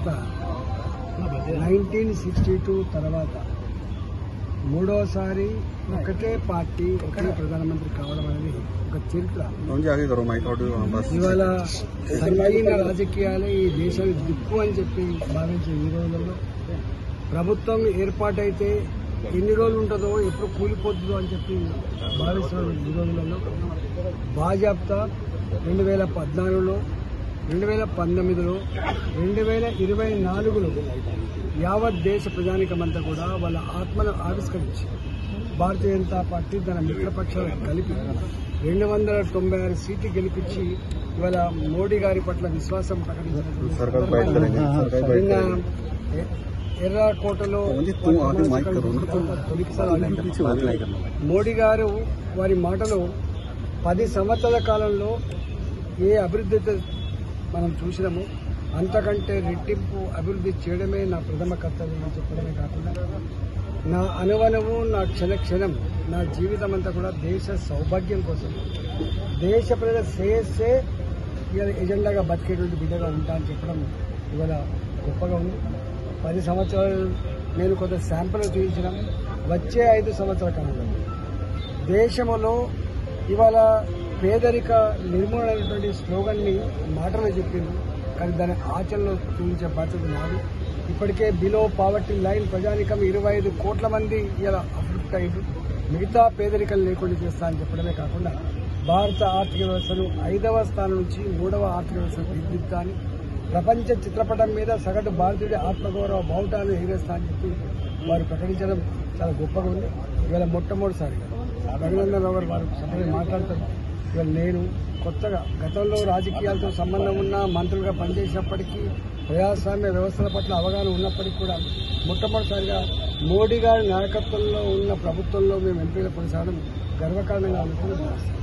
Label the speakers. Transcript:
Speaker 1: తర్వాత 1962 తర్వాత మూడోసారి ఒకటే పార్టీ ఒకే ప్రధానమంత్రి కావడం అనేది ఒక చరిత్ర. ఇవాళ సంకీర్ణ రాజకీయాలే ఈ దేశానికి దిక్కు అని చెప్పి భావించే ఈ రోజుల్లో ప్రభుత్వం ఏర్పాటైతే ఎన్ని రోజులు ఉంటుందో ఎప్పుడు కూలిపోతుందో అని చెప్పి భావిస్తున్న ఈ రోజులలో బాజాప్తా 2014లో 2019లో 2024లో యావత్ దేశ ప్రజానికమంతా కూడా వాళ్ళ ఆత్మను ఆవిష్కరించి భారతీయ జనతా పార్టీ తన మిత్రపక్షాలను కలిపి 296 సీట్లు గెలిపించి ఇవాళ మోడీ గారి పట్ల విశ్వాసం ప్రకటించిన ఎర్రకోటలో మోడీ గారు వారి మాటలో 10 సంవత్సరాల కాలంలో ఏ అభివృద్ధి మనం చూసినాము అంతకంటే రెట్టింపు అభివృద్ధి చేయడమే నా ప్రథమ కర్తవ్యం అని చెప్పడమే కాకుండా నా అనువనము నా క్షణం నా జీవితం అంతా కూడా దేశ సౌభాగ్యం కోసం దేశ ప్రజల శ్రేయస్సే ఇవాళ ఎజెండాగా బతికేటువంటి బిడ్డగా ఉంటా అని చెప్పడం ఇవాళ గొప్పగా ఉంది. 10 సంవత్సరాలు నేను కొంత శాంపుల్ చూపించిన వచ్చే 5 సంవత్సరాల కాలంలో దేశంలో ఇవాళ పేదరిక నిర్మూలన అనేటువంటి స్లోగన్ని మాటలు చెప్పింది, కానీ దాని ఆచరణలో చూపించే బాధ్యత నాది. ఇప్పటికే బిలో పావర్టీ లైన్ ప్రజానికం 25 కోట్ల మంది ఇలా అభివృద్ధి అయ్యారు. మిగతా పేదరికలు లేకుండా చేస్తా అని చెప్పడమే కాకుండా భారత ఆర్థిక వ్యవస్థను 5వ స్థానం నుంచి 3వ ఆర్థిక వ్యవస్థను తీర్చిదిద్దా అని ప్రపంచ చిత్రపటం మీద సగటు భారతీయుడి ఆత్మగౌరవ బావుటాలను ఎగిరేస్తా అని చెప్పి వారు ప్రకటించడం చాలా గొప్పగా ఉంది. ఇవాళ మొట్టమొదటిసారిగా రఘునందన్ రావు గారు వారు సభలో మాట్లాడతారు. ఇవాళ నేను కొత్తగా గతంలో రాజకీయాలతో సంబంధం ఉన్న మంత్రులుగా పనిచేసినప్పటికీ ప్రజాస్వామ్య వ్యవస్థల పట్ల అవగాహన ఉన్నప్పటికీ కూడా మొట్టమొదటిసారిగా మోడీ గారి నాయకత్వంలో ఉన్న ప్రభుత్వంలో మేము ఎంపీలు కొనసాగడం గర్వకారణంగా అనుకుని
Speaker 2: భావిస్తాం.